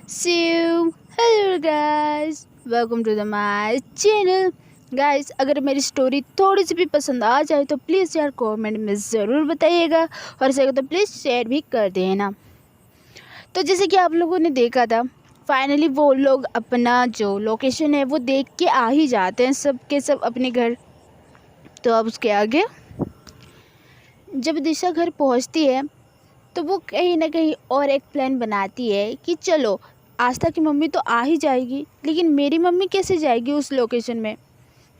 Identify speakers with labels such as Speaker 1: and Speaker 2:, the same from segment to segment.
Speaker 1: So, hello guys, welcome to the my channel. Guys, अगर मेरी story थोड़ी सी भी पसंद आ जाए तो प्लीज़ यार कमेंट में ज़रूर बताइएगा और सके तो प्लीज़ शेयर भी कर देना। तो जैसे कि आप लोगों ने देखा था, फाइनली वो लोग अपना जो लोकेशन है वो देख के आ ही जाते हैं, सब के सब अपने घर। तो अब उसके आगे जब दिशा घर पहुंचती है तो वो कहीं ना कहीं और एक प्लान बनाती है कि चलो आस्था की मम्मी तो आ ही जाएगी, लेकिन मेरी मम्मी कैसे जाएगी उस लोकेशन में।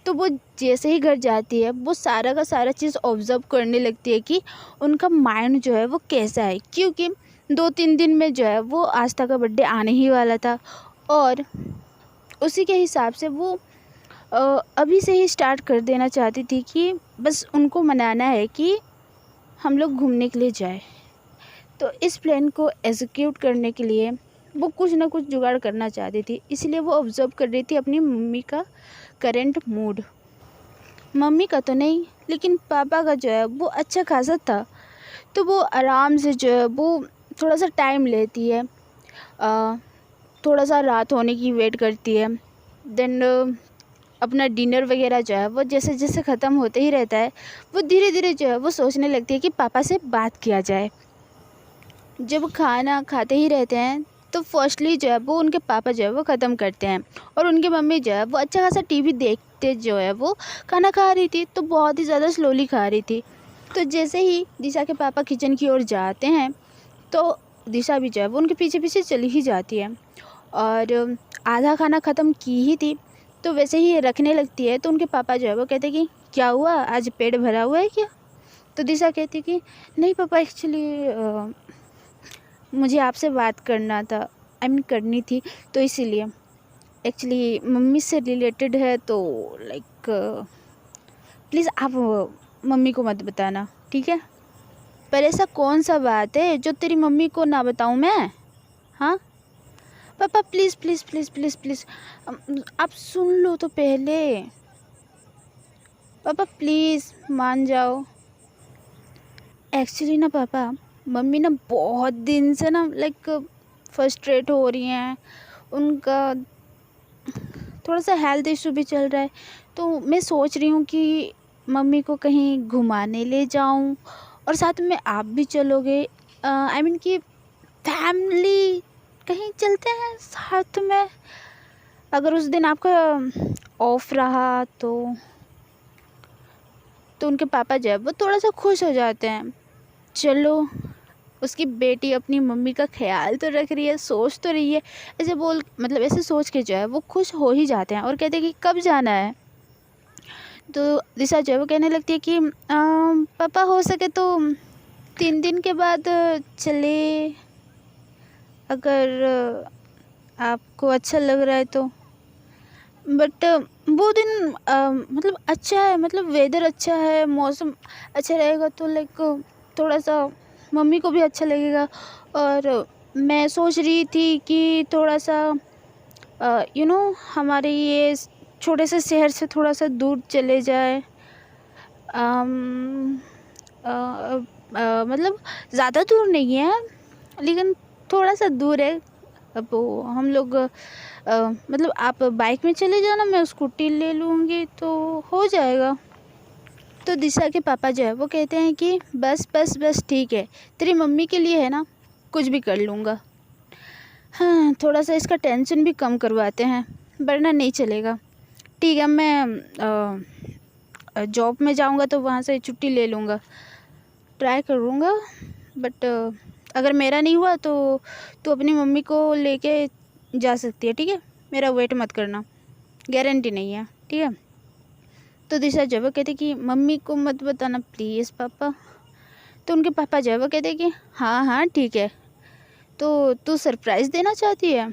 Speaker 1: तो वो जैसे ही घर जाती है वो सारा का सारा चीज़ ऑब्ज़र्व करने लगती है कि उनका माइंड जो है वो कैसा है, क्योंकि 2-3 दिन में जो है वो आस्था का बर्थडे आने ही वाला था। और उसी के हिसाब से वो अभी से ही स्टार्ट कर देना चाहती थी कि बस उनको मनाना है कि हम लोग घूमने के लिए जाए। तो इस प्लान को एग्जीक्यूट करने के लिए वो कुछ ना कुछ जुगाड़ करना चाहती थी, इसलिए वो ऑब्ज़र्व कर रही थी अपनी मम्मी का करंट मूड। मम्मी का तो नहीं, लेकिन पापा का जो है वो अच्छा खासा था। तो वो आराम से जो है वो थोड़ा सा टाइम लेती है, थोड़ा सा रात होने की वेट करती है। देन अपना डिनर वगैरह जो है वो जैसे जैसे ख़त्म होते ही रहता है, वो धीरे धीरे जो है वो सोचने लगती है कि पापा से बात किया जाए। जब खाना खाते ही रहते हैं तो फर्स्टली जो है वो उनके पापा जो है वो ख़त्म करते हैं, और उनकी मम्मी जो है वो अच्छा खासा टीवी देखते जो है वो खाना खा रही थी, तो बहुत ही ज़्यादा स्लोली खा रही थी। तो जैसे ही दिशा के पापा किचन की ओर जाते हैं तो दिशा भी जो है वो उनके पीछे पीछे चली ही जाती है, और आधा खाना ख़त्म की ही थी तो वैसे ही रखने लगती है। तो उनके पापा जो है वो कहते कि क्या हुआ, आज पेट भरा हुआ है क्या। तो दिशा कहती कि नहीं पापा, एक्चुअली मुझे आपसे बात करना था, आई मीन करनी थी, तो इसीलिए एक्चुअली मम्मी से रिलेटेड है, तो लाइक प्लीज़ आप मम्मी को मत बताना, ठीक है। पर ऐसा कौन सा बात है जो तेरी मम्मी को ना बताऊँ मैं। हाँ पापा, please please please please please आप सुन लो तो पहले। पापा प्लीज़ मान जाओ। एक्चुअली ना पापा, मम्मी ना बहुत दिन से ना लाइक फ्रस्ट्रेट हो रही हैं। उनका थोड़ा सा हेल्थ इशू भी चल रहा है, तो मैं सोच रही हूँ कि मम्मी को कहीं घुमाने ले जाऊँ और साथ में आप भी चलोगे। आई मीन कि फैमिली कहीं चलते हैं साथ में, अगर उस दिन आपका ऑफ रहा तो उनके पापा जो है वो थोड़ा सा खुश हो जाते हैं। चलो, उसकी बेटी अपनी मम्मी का ख्याल तो रख रही है, सोच तो रही है, ऐसे बोल मतलब ऐसे सोच के जो है वो खुश हो ही जाते हैं और कहते हैं कि कब जाना है। तो दिशा जो है वो कहने लगती है कि पापा हो सके तो 3 दिन के बाद चले, अगर आपको अच्छा लग रहा है तो। बट वो दिन मतलब अच्छा है, मतलब वेदर अच्छा है, मौसम अच्छा रहेगा तो लाइक थोड़ा सा मम्मी को भी अच्छा लगेगा। और मैं सोच रही थी कि थोड़ा सा हमारे ये छोटे से शहर से थोड़ा सा दूर चले जाए। अम, मतलब ज़्यादा दूर नहीं है, लेकिन थोड़ा सा दूर है। अब वो हम लोग मतलब आप बाइक में चले जाना, मैं स्कूटी ले लूँगी तो हो जाएगा। तो दिशा के पापा जो है वो कहते हैं कि बस बस बस ठीक है, तेरी मम्मी के लिए है ना, कुछ भी कर लूँगा। हाँ, थोड़ा सा इसका टेंशन भी कम करवाते हैं, वरना नहीं चलेगा। ठीक है, मैं जॉब में जाऊँगा तो वहाँ से छुट्टी ले लूँगा, ट्राई करूँगा। बट अगर मेरा नहीं हुआ तो तू अपनी मम्मी को लेके जा सकती है, ठीक है। मेरा वेट मत करना, गारंटी नहीं है, ठीक है। तो दिशा जो है वो कहते कि मम्मी को मत बताना प्लीज़ पापा। तो उनके पापा जो है वो कहते कि हाँ हाँ ठीक है, तो तू सरप्राइज़ देना चाहती है।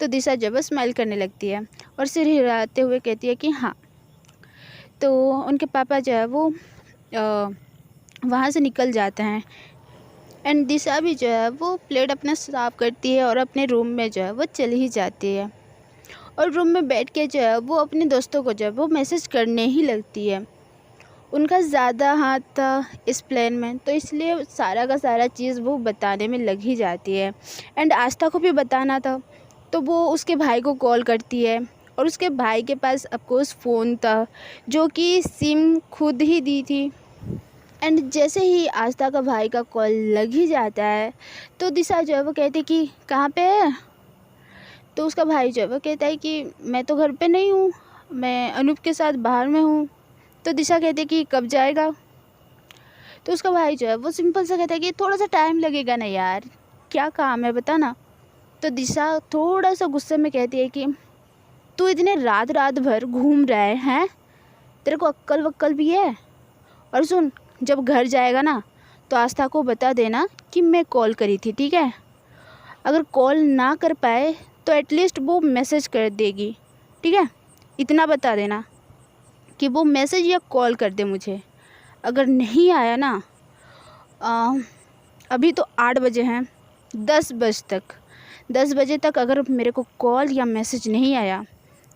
Speaker 1: तो दिशा जो है वो स्माइल करने लगती है और सिर हिलाते हुए कहती है कि हाँ। तो उनके पापा जो है वो वहाँ से निकल जाते हैं, एंड दिशा भी जो है वो प्लेट अपना साफ़ करती है और अपने रूम में जो है वो चली ही जाती है। और रूम में बैठ के जो है वो अपने दोस्तों को जो है वो मैसेज करने ही लगती है। उनका ज़्यादा हाथ था इस प्लान में, तो इसलिए सारा का सारा चीज़ वो बताने में लग ही जाती है। एंड आस्था को भी बताना था, तो वो उसके भाई को कॉल करती है, और उसके भाई के पास ऑफकोर्स फ़ोन था जो कि सिम खुद ही दी थी। एंड जैसे ही आस्था का भाई का कॉल लग ही जाता है, तो दिशा जो है वो कहती कि कहाँ पे है। तो उसका भाई जो है वो कहता है कि मैं तो घर पे नहीं हूँ, मैं अनूप के साथ बाहर में हूँ। तो दिशा कहती कि कब जाएगा। तो उसका भाई जो है वो सिंपल सा कहता है कि थोड़ा सा टाइम लगेगा ना यार, क्या काम है बता ना। तो दिशा थोड़ा सा गुस्से में कहती है कि तू इतने रात रात भर घूम रहा है हैं, तेरे को अक्ल वक्ल भी है। और सुन, जब घर जाएगा ना तो आस्था को बता देना कि मैं कॉल करी थी, ठीक है। अगर कॉल ना कर पाए तो एटलीस्ट वो मैसेज कर देगी, ठीक है। इतना बता देना कि वो मैसेज या कॉल कर दे मुझे। अगर नहीं आया ना, अभी तो 8 बजे हैं, 10 बजे तक अगर मेरे को कॉल या मैसेज नहीं आया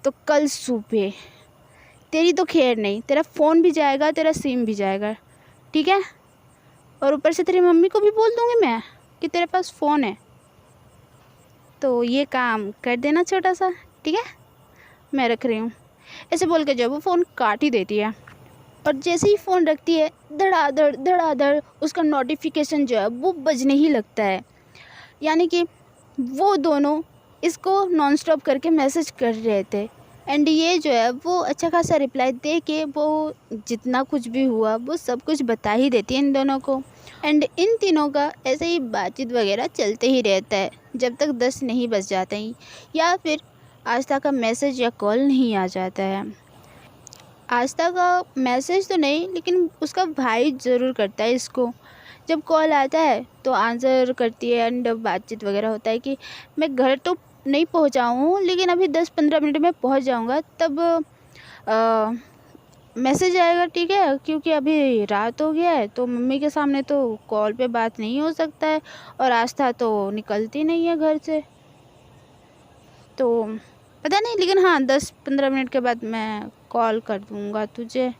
Speaker 1: तो कल सुबह तेरी तो खैर नहीं, तेरा फ़ोन भी जाएगा, तेरा सिम भी जाएगा, ठीक है। और ऊपर से तेरी मम्मी को भी बोल दूँगी मैं कि तेरे पास फ़ोन है, तो ये काम कर देना छोटा सा, ठीक है, मैं रख रही हूँ। ऐसे बोल के जब वो फ़ोन काट ही देती है, और जैसे ही फ़ोन रखती है धड़ाधड़ धड़ाधड़ उसका नोटिफिकेशन जो है वो बजने ही लगता है। यानी कि वो दोनों इसको नॉन स्टॉप करके मैसेज कर रहे थे। एंड ये जो है वो अच्छा खासा रिप्लाई दे के वो जितना कुछ भी हुआ वो सब कुछ बता ही देती है इन दोनों को। एंड इन तीनों का ऐसे ही बातचीत वगैरह चलते ही रहता है जब तक 10 नहीं बज जाते हैं, या फिर आस्था का मैसेज या कॉल नहीं आ जाता है। आस्था का मैसेज तो नहीं, लेकिन उसका भाई ज़रूर करता है इसको। जब कॉल आता है तो आंसर करती है एंड बातचीत वगैरह होता है कि मैं घर तो नहीं पहुंचा हूँ, लेकिन अभी 10-15 मिनट में पहुंच जाऊँगा, तब मैसेज आएगा, ठीक है, क्योंकि अभी रात हो गया है तो मम्मी के सामने तो कॉल पे बात नहीं हो सकता है, और आस्था तो निकलती नहीं है घर से, तो पता नहीं, लेकिन हाँ 10-15 मिनट के बाद मैं कॉल कर दूँगा तुझे,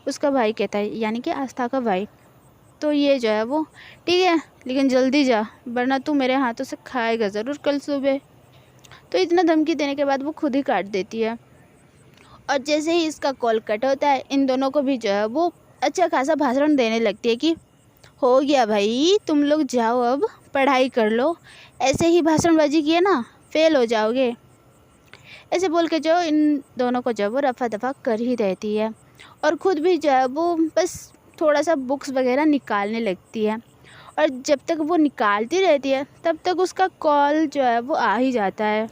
Speaker 1: उसका भाई कहता है, यानी कि आस्था का भाई। तो ये जो है वो ठीक है, लेकिन जल्दी जा वरना तू मेरे हाथों से खाएगा ज़रूर कल सुबह। तो इतना धमकी देने के बाद वो खुद ही काट देती है, और जैसे ही इसका कॉल कट होता है इन दोनों को भी जो है वो अच्छा खासा भाषण देने लगती है कि हो गया भाई, तुम लोग जाओ अब पढ़ाई कर लो, ऐसे ही भाषणबाजी किए ना फेल हो जाओगे। ऐसे बोल के जो इन दोनों को जो वो रफा दफा कर ही रहती है, और ख़ुद भी जो है वो बस थोड़ा सा बुक्स वगैरह निकालने लगती है। और जब तक वो निकालती रहती है तब तक उसका कॉल जो है वो आ ही जाता है,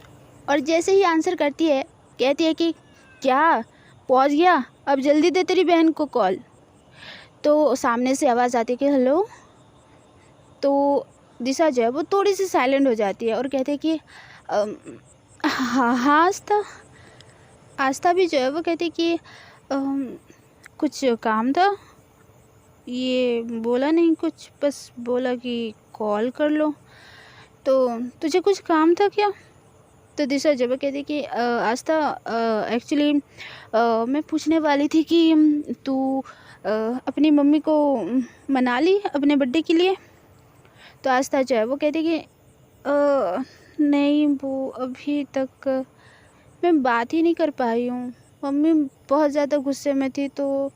Speaker 1: और जैसे ही आंसर करती है कहती है कि क्या पहुंच गया, अब जल्दी दे तेरी बहन को कॉल। तो सामने से आवाज़ आती है कि हेलो। तो दिशा जो है वो थोड़ी सी साइलेंट हो जाती है और कहती है कि हाँ हाँ आस्था भी जो है वो कहती है कि कुछ काम था, ये बोला नहीं कुछ, बस बोला कि कॉल कर लो, तो तुझे कुछ काम था क्या। तो दिशा जब कहती कि आस्था एक्चुअली मैं पूछने वाली थी कि तू अपनी मम्मी को मना ली अपने बर्थडे के लिए। तो आस्था जो है वो कहती कि नहीं वो अभी तक मैं बात ही नहीं कर पाई हूँ, मम्मी बहुत ज़्यादा गुस्से में थी, तो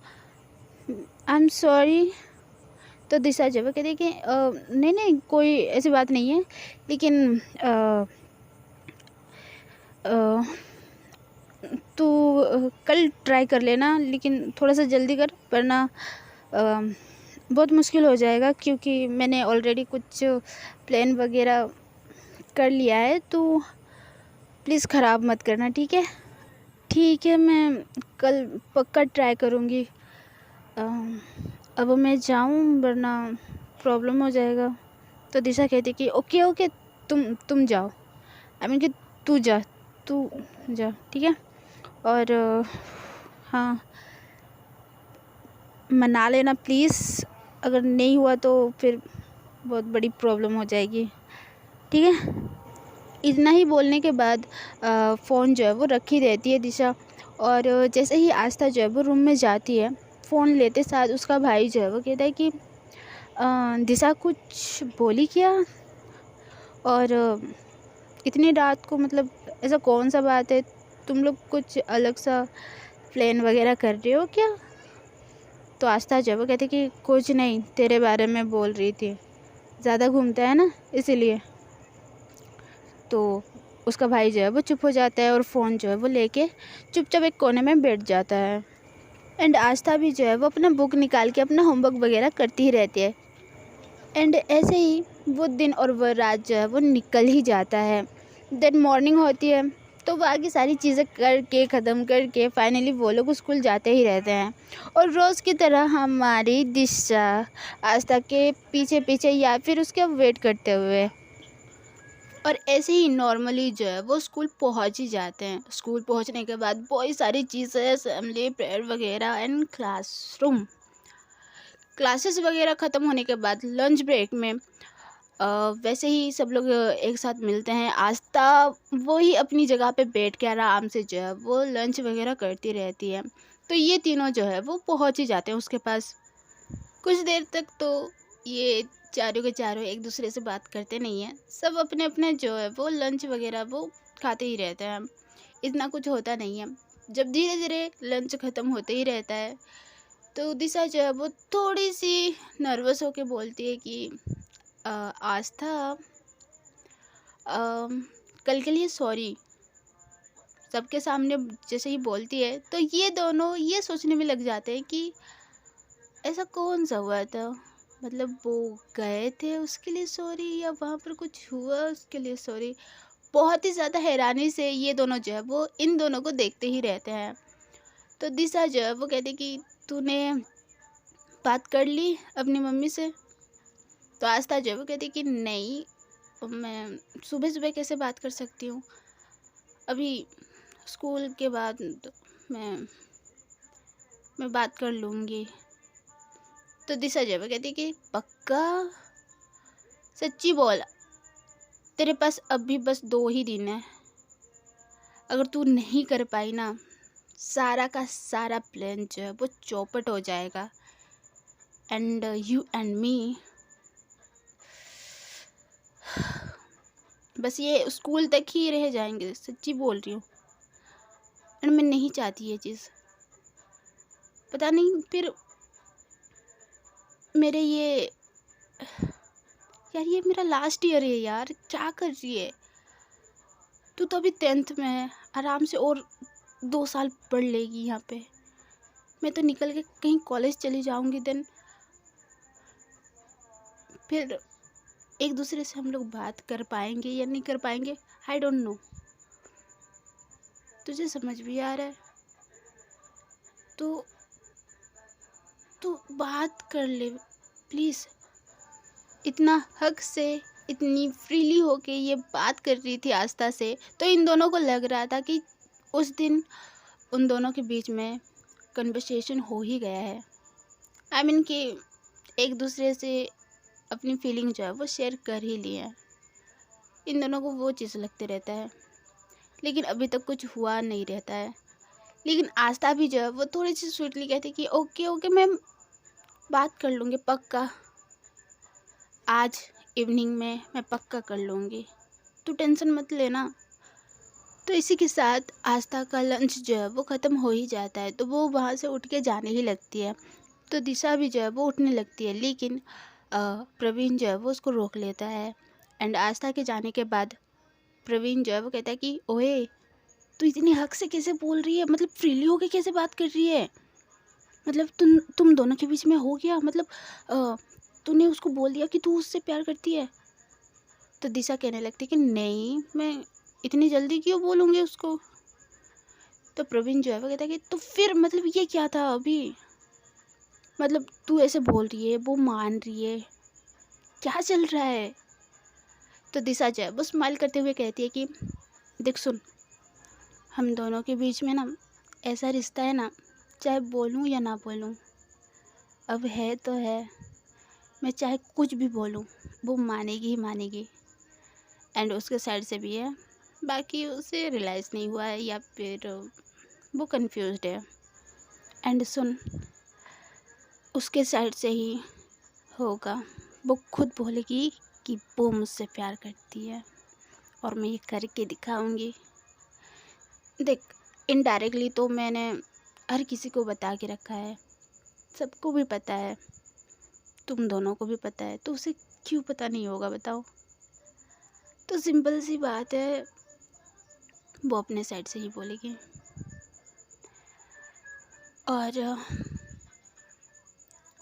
Speaker 1: आई एम सॉरी। तो दिशा जब कहती कि नहीं नहीं कोई ऐसी बात नहीं है, लेकिन तू कल ट्राई कर लेना, लेकिन थोड़ा सा जल्दी कर वरना बहुत मुश्किल हो जाएगा, क्योंकि मैंने ऑलरेडी कुछ प्लान वगैरह कर लिया है, तो प्लीज़ ख़राब मत करना, ठीक है। ठीक है, मैं कल पक्का ट्राई करूँगी। अब मैं जाऊँ वरना प्रॉब्लम हो जाएगा। तो दिशा कहती कि ओके ओके तुम जाओ, आई मीन कि तू जा ठीक है। और हाँ मना लेना प्लीज़, अगर नहीं हुआ तो फिर बहुत बड़ी प्रॉब्लम हो जाएगी, ठीक है। इतना ही बोलने के बाद फ़ोन जो है वो रखी रहती है दिशा, और जैसे ही आस्था जो है वो रूम में जाती है फ़ोन लेते साथ उसका भाई जो है वो कहता है कि दिशा कुछ बोली क्या, और इतनी रात को मतलब ऐसा कौन सा बात है, तुम लोग कुछ अलग सा प्लान वगैरह कर रहे हो क्या। तो आस्था जो है वो कहती कि कुछ नहीं, तेरे बारे में बोल रही थी, ज़्यादा घूमता है ना इसीलिए। तो उसका भाई जो है वो चुप हो जाता है और फ़ोन जो है वो लेके चुपचाप एक कोने में बैठ जाता है। एंड आस्था भी जो है वो अपना बुक निकाल के अपना होमवर्क वगैरह करती ही रहती है। एंड ऐसे ही वो दिन और वो रात जो है वो निकल ही जाता है। देन मॉर्निंग होती है तो बाकी सारी चीज़ें करके ख़त्म करके फाइनली वो लोग स्कूल जाते ही रहते हैं। और रोज़ की तरह हमारी दिशा आस्था के पीछे पीछे या फिर उसके वेट करते हुए और ऐसे ही नॉर्मली जो है वो स्कूल पहुंच ही जाते हैं। स्कूल पहुंचने के बाद बहुत सारी चीज़ें, असेंबली, प्रेयर वगैरह एंड क्लासेस वगैरह ख़त्म होने के बाद लंच ब्रेक में वैसे ही सब लोग एक साथ मिलते हैं। आस्था वो ही अपनी जगह पे बैठ के आराम से जो है वो लंच वगैरह करती रहती है। तो ये तीनों जो है वो पहुंच ही जाते हैं उसके पास। कुछ देर तक तो ये चारों के चारों एक दूसरे से बात करते नहीं हैं, सब अपने अपने जो है वो लंच वगैरह वो खाते ही रहते हैं, इतना कुछ होता नहीं है। जब धीरे धीरे लंच ख़त्म होते ही रहता है तो दिशा जो है वो थोड़ी सी नर्वस होके बोलती है कि आस्था, कल के लिए सॉरी। सबके सामने जैसे ही बोलती है तो ये दोनों ये सोचने में लग जाते हैं कि ऐसा कौन सा हुआ था, मतलब वो गए थे उसके लिए सॉरी या वहाँ पर कुछ हुआ उसके लिए सॉरी। बहुत ही ज़्यादा हैरानी से ये दोनों जो है वो इन दोनों को देखते ही रहते हैं। तो दिशा जो है वो कहती कि तूने बात कर ली अपनी मम्मी से। तो आस्था जो है वो कहती कि नहीं, मैं सुबह सुबह कैसे बात कर सकती हूँ, अभी स्कूल के बाद मैं बात कर लूँगी। तो दिशा जो है वो कहती कि पक्का, सच्ची बोल, तेरे पास अभी बस 2 ही दिन है, अगर तू नहीं कर पाई ना सारा का सारा प्लान जो है वो चौपट हो जाएगा एंड यू एंड मी बस ये स्कूल तक ही रह जाएंगे। सच्ची बोल रही हूँ एंड मैं नहीं चाहती ये चीज़। पता नहीं फिर मेरे ये मेरा लास्ट ईयर है यार, क्या कर रही है तू, तो अभी 10th में है, आराम से और 2 साल पढ़ लेगी यहाँ पे। मैं तो निकल के कहीं कॉलेज चली जाऊँगी, देन फिर एक दूसरे से हम लोग बात कर पाएंगे या नहीं कर पाएंगे, आई डोंट नो। तुझे समझ भी आ रहा है तो तू बात कर ले प्लीज़। इतना हक से इतनी फ्रीली होके ये बात कर रही थी आस्था से, तो इन दोनों को लग रहा था कि उस दिन उन दोनों के बीच में कन्वर्सेशन हो ही गया है। आई मीन कि एक दूसरे से अपनी फीलिंग जो है वो शेयर कर ही ली है। इन दोनों को वो चीज़ लगते रहता है, लेकिन अभी तक कुछ हुआ नहीं रहता है। लेकिन आस्था भी जो है वो थोड़ी सी स्वीटली कहती कि ओके ओके मैं बात कर लूँगी पक्का, आज इवनिंग में मैं पक्का कर लूँगी, तू टेंशन मत लेना। तो इसी के साथ आस्था का लंच जो है वो ख़त्म हो ही जाता है, तो वो वहाँ से उठ के जाने ही लगती है। तो दिशा भी जो है वो उठने लगती है, लेकिन प्रवीण जो है वो उसको रोक लेता है। एंड आस्था के जाने के बाद प्रवीण जो है वो कहता है कि ओए तू इतनी हक से कैसे बोल रही है, मतलब फ्रीली होके कैसे बात कर रही है, मतलब तुम दोनों के बीच में हो गया, मतलब तूने उसको बोल दिया कि तू उससे प्यार करती है। तो दिशा कहने लगती है कि नहीं, मैं इतनी जल्दी क्यों बोलूँगी उसको। तो प्रवीण जो है वो कहता है कि तो फिर मतलब ये क्या था अभी, मतलब तू ऐसे बोल रही है, वो मान रही है, क्या चल रहा है। तो दिशा जो है वो स्माइल करते हुए कहती है कि देख सुन, हम दोनों के बीच में ना ऐसा रिश्ता है ना, चाहे बोलूँ या ना बोलूँ, अब है तो है, मैं चाहे कुछ भी बोलूँ वो मानेगी ही मानेगी। एंड उसके साइड से भी है, बाकी उसे रियलाइज़ नहीं हुआ है या फिर वो कंफ्यूज्ड है। एंड सुन, उसके साइड से ही होगा। वो खुद बोलेगी कि वो मुझसे प्यार करती है और मैं ये करके दिखाऊंगी। देख, इनडायरेक्टली तो मैंने हर किसी को बता के रखा है, सबको भी पता है, तुम दोनों को भी पता है, तो उसे क्यों पता नहीं होगा बताओ। तो सिंपल सी बात है, वो अपने साइड से ही बोलेगी। और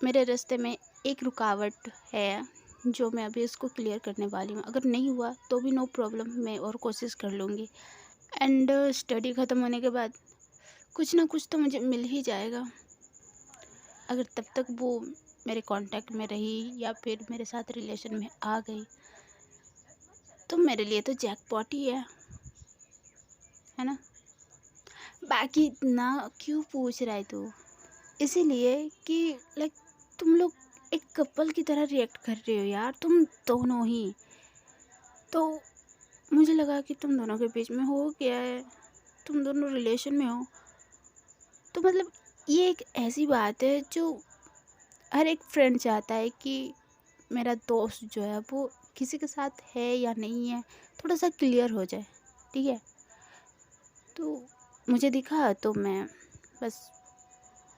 Speaker 1: मेरे रास्ते में एक रुकावट है जो मैं अभी उसको क्लियर करने वाली हूँ। अगर नहीं हुआ तो भी नो प्रॉब्लम, मैं और कोशिश कर लूँगी। एंड स्टडी ख़त्म होने के बाद कुछ ना कुछ तो मुझे मिल ही जाएगा। अगर तब तक वो मेरे कांटेक्ट में रही या फिर मेरे साथ रिलेशन में आ गई तो मेरे लिए तो जैकपॉट ही है ना। बाकी इतना क्यों पूछ रहा है तू? इसीलिए कि लाइक तुम लोग एक कपल की तरह रिएक्ट कर रहे हो यार, तुम दोनों ही। तो मुझे लगा कि तुम दोनों के बीच में हो गया है, तुम दोनों रिलेशन में हो। तो मतलब ये एक ऐसी बात है जो हर एक फ्रेंड चाहता है कि मेरा दोस्त जो है वो किसी के साथ है या नहीं है, थोड़ा सा क्लियर हो जाए, ठीक है। तो मुझे दिखा तो मैं बस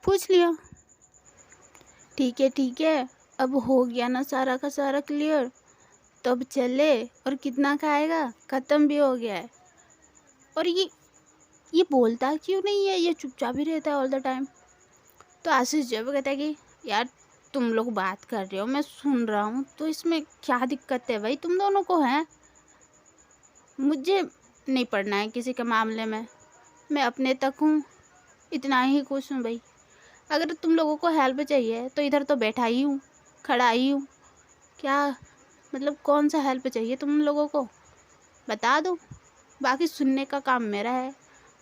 Speaker 1: पूछ लिया। ठीक है, अब हो गया ना सारा का सारा क्लियर, तो अब चले। और कितना खाएगा, ख़त्म भी हो गया है। और ये बोलता क्यों नहीं है, ये चुपचाप ही रहता है ऑल द टाइम। तो आशीष जो है वो कहता है कि यार तुम लोग बात कर रहे हो, मैं सुन रहा हूँ, तो इसमें क्या दिक्कत है भाई, तुम दोनों को है। मुझे नहीं पढ़ना है किसी के मामले में, मैं अपने तक हूँ, इतना ही खुश हूँ भाई। अगर तुम लोगों को हेल्प चाहिए तो इधर तो बैठा ही हूँ, खड़ा ही हूँ। क्या मतलब कौन सा हेल्प चाहिए तुम लोगों को, बता दो। बाकी सुनने का काम मेरा है,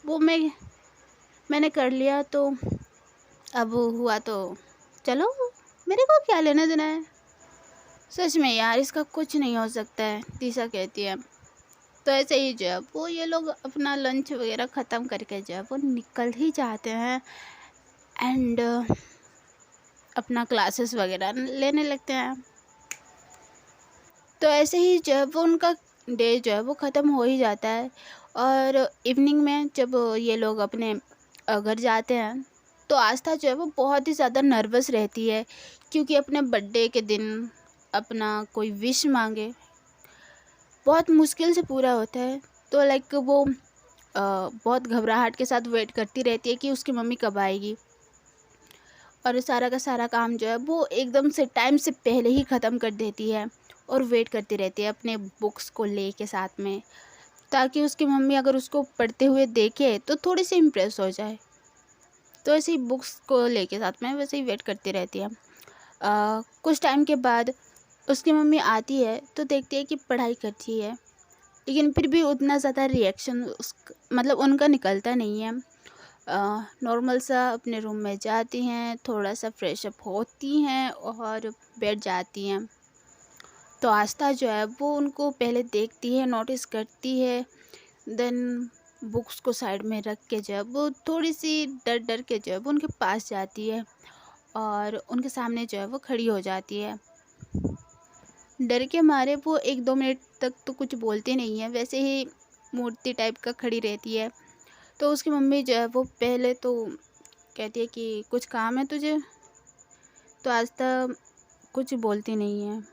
Speaker 1: वो मैंने कर लिया। तो अब हुआ तो चलो, मेरे को क्या लेना देना है। सच में यार इसका कुछ नहीं हो सकता है, दिशा कहती है। तो ऐसे ही जो है वो ये लोग अपना लंच वगैरह ख़त्म करके जो है वो निकल ही जाते हैं एंड अपना क्लासेस वगैरह लेने लगते हैं। तो ऐसे ही जो है वो उनका डे जो है वो ख़त्म हो ही जाता है। और इवनिंग में जब ये लोग अपने घर जाते हैं तो आस्था जो है वो बहुत ही ज़्यादा नर्वस रहती है, क्योंकि अपने बर्थडे के दिन अपना कोई विश मांगे बहुत मुश्किल से पूरा होता है। तो लाइक वो बहुत घबराहट के साथ वेट करती रहती है कि उसकी मम्मी कब आएगी। और सारा का सारा काम जो है वो एकदम से टाइम से पहले ही ख़त्म कर देती है और वेट करती रहती है अपने बुक्स को ले के साथ में, ताकि उसकी मम्मी अगर उसको पढ़ते हुए देखे तो थोड़ी सी इम्प्रेस हो जाए। तो ऐसे ही बुक्स को लेके साथ में वैसे ही वेट करती रहती है। कुछ टाइम के बाद उसकी मम्मी आती है तो देखती है कि पढ़ाई करती है, लेकिन फिर भी उतना ज़्यादा रिएक्शन मतलब उनका निकलता नहीं है। नॉर्मल सा अपने रूम में जाती हैं, थोड़ा सा फ्रेश अप होती हैं और बैठ जाती हैं। तो आस्था जो है वो उनको पहले देखती है, नोटिस करती है, देन बुक्स को साइड में रख के जो है वो थोड़ी सी डर डर के जो है वो उनके पास जाती है और उनके सामने जो है वो खड़ी हो जाती है। डर के मारे वो 1-2 मिनट तक तो कुछ बोलती नहीं है, वैसे ही मूर्ति टाइप का खड़ी रहती है। तो उसकी मम्मी जो है वो पहले तो कहती है कि कुछ काम है तुझे, तो आस्था कुछ बोलती नहीं है।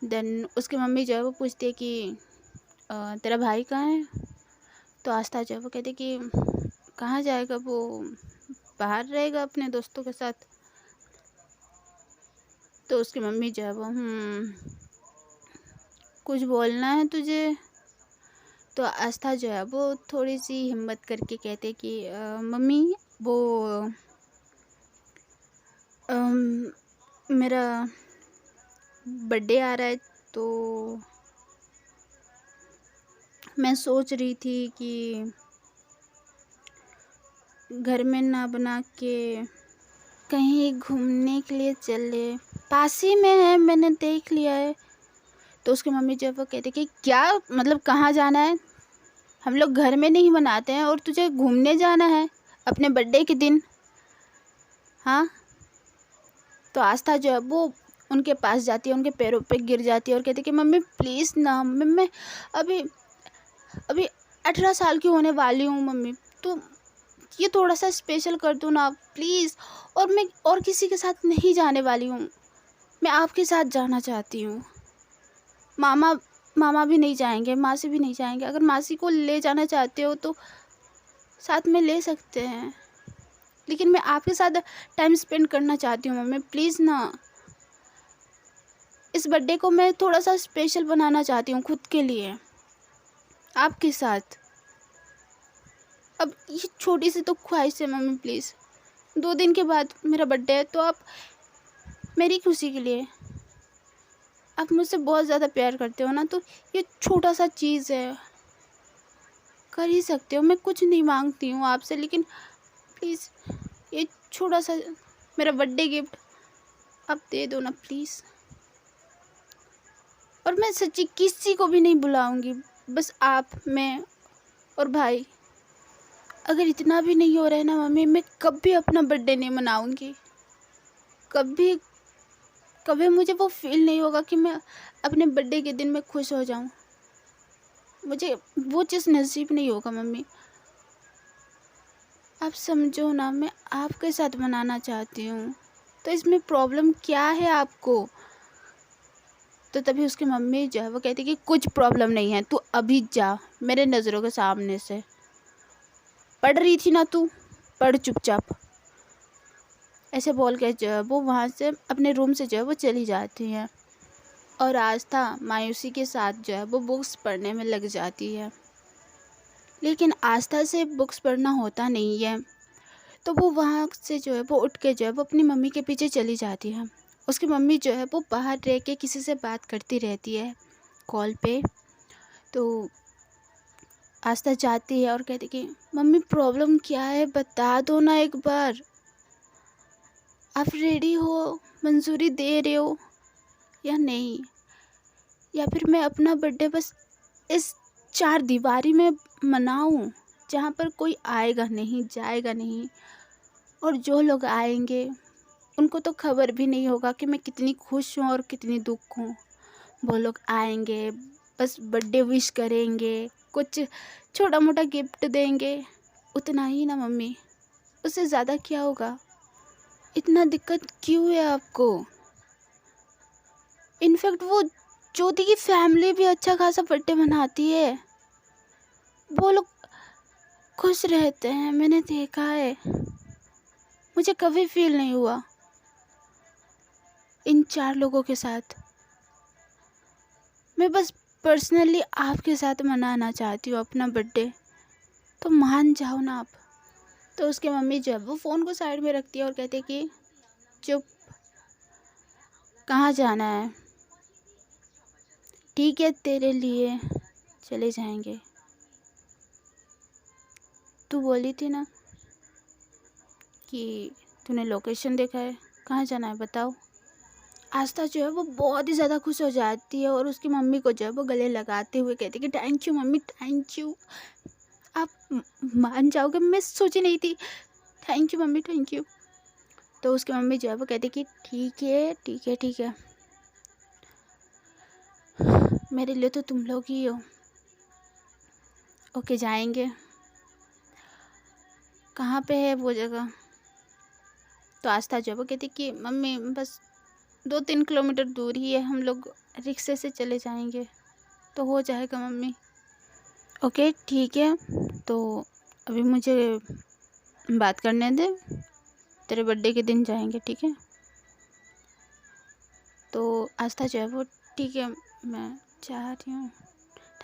Speaker 1: देन उसकी मम्मी जो है वो पूछती है कि तेरा भाई कहाँ है? तो आस्था जो है वो कहती है कि कहाँ जाएगा, वो बाहर रहेगा अपने दोस्तों के साथ। तो उसकी मम्मी जो है वो कुछ बोलना है तुझे? तो आस्था जो है वो थोड़ी सी हिम्मत करके कहते कि मम्मी वो मेरा बर्थडे आ रहा है, तो मैं सोच रही थी कि घर में ना बना के कहीं घूमने के लिए चले, पास ही में है, मैंने देख लिया है। तो उसकी मम्मी जो है वो कहती कि क्या मतलब कहाँ जाना है, हम लोग घर में नहीं मनाते हैं और तुझे घूमने जाना है अपने बर्थडे के दिन? हाँ, तो आस्था जो है वो उनके पास जाती है, उनके पैरों पे गिर जाती है और कहती है कि मम्मी प्लीज़ ना, मैं अभी अभी 18 साल की होने वाली हूँ मम्मी, तो ये थोड़ा सा स्पेशल कर दो ना प्लीज़। और मैं और किसी के साथ नहीं जाने वाली हूँ, मैं आपके साथ जाना चाहती हूँ। मामा मामा भी नहीं जाएंगे, मासी भी नहीं जाएंगे। अगर मासी को ले जाना चाहते हो तो साथ में ले सकते हैं, लेकिन मैं आपके साथ टाइम स्पेंड करना चाहती हूँ मम्मी, प्लीज़ ना। इस बर्थडे को मैं थोड़ा सा स्पेशल बनाना चाहती हूँ खुद के लिए, आपके साथ। अब ये छोटी सी तो ख्वाहिश है मम्मी, प्लीज़। 2 दिन के बाद मेरा बर्थडे है, तो आप मेरी खुशी के लिए, आप मुझसे बहुत ज़्यादा प्यार करते हो ना, तो ये छोटा सा चीज़ है, कर ही सकते हो। मैं कुछ नहीं मांगती हूँ आपसे, लेकिन प्लीज़ ये छोटा सा मेरा बर्थडे गिफ्ट आप दे दो ना प्लीज़। और मैं सच्ची किसी को भी नहीं बुलाऊंगी, बस आप, मैं और भाई। अगर इतना भी नहीं हो रहा है ना मम्मी, मैं कभी अपना बर्थडे नहीं मनाऊंगी। कभी कभी मुझे वो फील नहीं होगा कि मैं अपने बर्थडे के दिन में खुश हो जाऊं। मुझे वो चीज़ नसीब नहीं होगा मम्मी। आप समझो ना, मैं आपके साथ मनाना चाहती हूँ, तो इसमें प्रॉब्लम क्या है आपको? तो तभी उसकी मम्मी जो है वो कहती कि कुछ प्रॉब्लम नहीं है, तू अभी जा मेरे नज़रों के सामने से। पढ़ रही थी ना तू, पढ़ चुपचाप। ऐसे बोल के जो है वो वहाँ से अपने रूम से जो है वो चली जाती है। और आस्था मायूसी के साथ जो है वो बुक्स पढ़ने में लग जाती है। लेकिन आस्था से बुक्स पढ़ना होता नहीं है, तो वो वहाँ से जो है वो उठ के जो है वो अपनी मम्मी के पीछे चली जाती है। उसकी मम्मी जो है वो बाहर रह के किसी से बात करती रहती है कॉल पे। तो आस्था जाती है और कहती कि मम्मी प्रॉब्लम क्या है, बता दो ना एक बार। आप रेडी हो, मंजूरी दे रहे हो या नहीं? या फिर मैं अपना बर्थडे बस इस 4 दीवारी में मनाऊं, जहाँ पर कोई आएगा नहीं, जाएगा नहीं, और जो लोग आएंगे उनको तो खबर भी नहीं होगा कि मैं कितनी खुश हूँ और कितनी दुख हूँ। वो लोग आएंगे, बस बर्थडे विश करेंगे, कुछ छोटा मोटा गिफ्ट देंगे, उतना ही ना मम्मी, उससे ज़्यादा क्या होगा? इतना दिक्कत क्यों है आपको? इनफैक्ट वो ज्योति की फैमिली भी अच्छा खासा बर्थडे मनाती है, वो लोग खुश रहते हैं, मैंने देखा है। मुझे कभी फील नहीं हुआ इन 4 लोगों के साथ। मैं बस पर्सनली आपके साथ मनाना चाहती हूँ अपना बर्थडे, तो मान जाओ ना आप। तो उसकी मम्मी जब वो फ़ोन को साइड में रखती है और कहती है कि चुप, कहाँ जाना है? ठीक है तेरे लिए चले जाएंगे, तू बोली थी ना कि तूने लोकेशन देखा है, कहाँ जाना है बताओ। आस्था जो है वो बहुत ही ज़्यादा खुश हो जाती है और उसकी मम्मी को जो है वो गले लगाते हुए कहती है कि thank you mummy, thank you. आप मान जाओगे, मैं सोची नहीं थी। Thank you mummy, thank you. तो उसकी मम्मी जो है वो कहती कि ठीक है ठीक है ठीक है, मेरे लिए तो तुम लोग ही हो। ओके जाएंगे, कहाँ पे है वो जगह? तो आस्था जो है वो कहती कि मम्मी बस 2-3 किलोमीटर दूर ही है, हम लोग रिक्शे से चले जाएंगे तो हो जाएगा मम्मी। ओके ठीक है, तो अभी मुझे बात करने दे, तेरे बर्थडे के दिन जाएंगे, ठीक है? तो आस्था जो है वो ठीक है मैं चाह रही हूँ,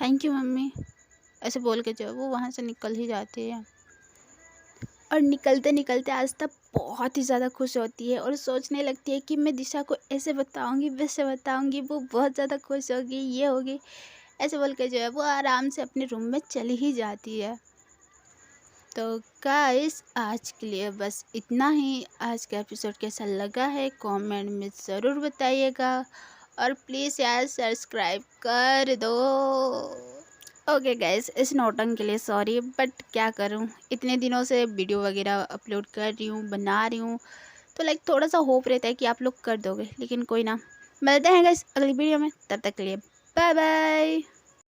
Speaker 1: थैंक यू मम्मी, ऐसे बोल के जो है वो वहाँ से निकल ही जाती है। और निकलते निकलते आस्था बहुत ही ज़्यादा खुश होती है और सोचने लगती है कि मैं दिशा को ऐसे बताऊंगी, वैसे बताऊंगी, वो बहुत ज़्यादा खुश होगी, ये होगी, ऐसे बोल के जो है वो आराम से अपने रूम में चली ही जाती है। तो गाइस आज के लिए बस इतना ही। आज का एपिसोड कैसा लगा है कमेंट में ज़रूर बताइएगा, और प्लीज़ यार सब्सक्राइब कर दो। ओके गाइस, इस नौटंक के लिए सॉरी, बट क्या करूं, इतने दिनों से वीडियो वगैरह अपलोड कर रही हूँ, बना रही हूँ, तो लाइक थोड़ा सा होप रहता है कि आप लोग कर दोगे, लेकिन कोई ना। मिलते हैं गाइस अगली वीडियो में, तब तक के लिए बाय बाय।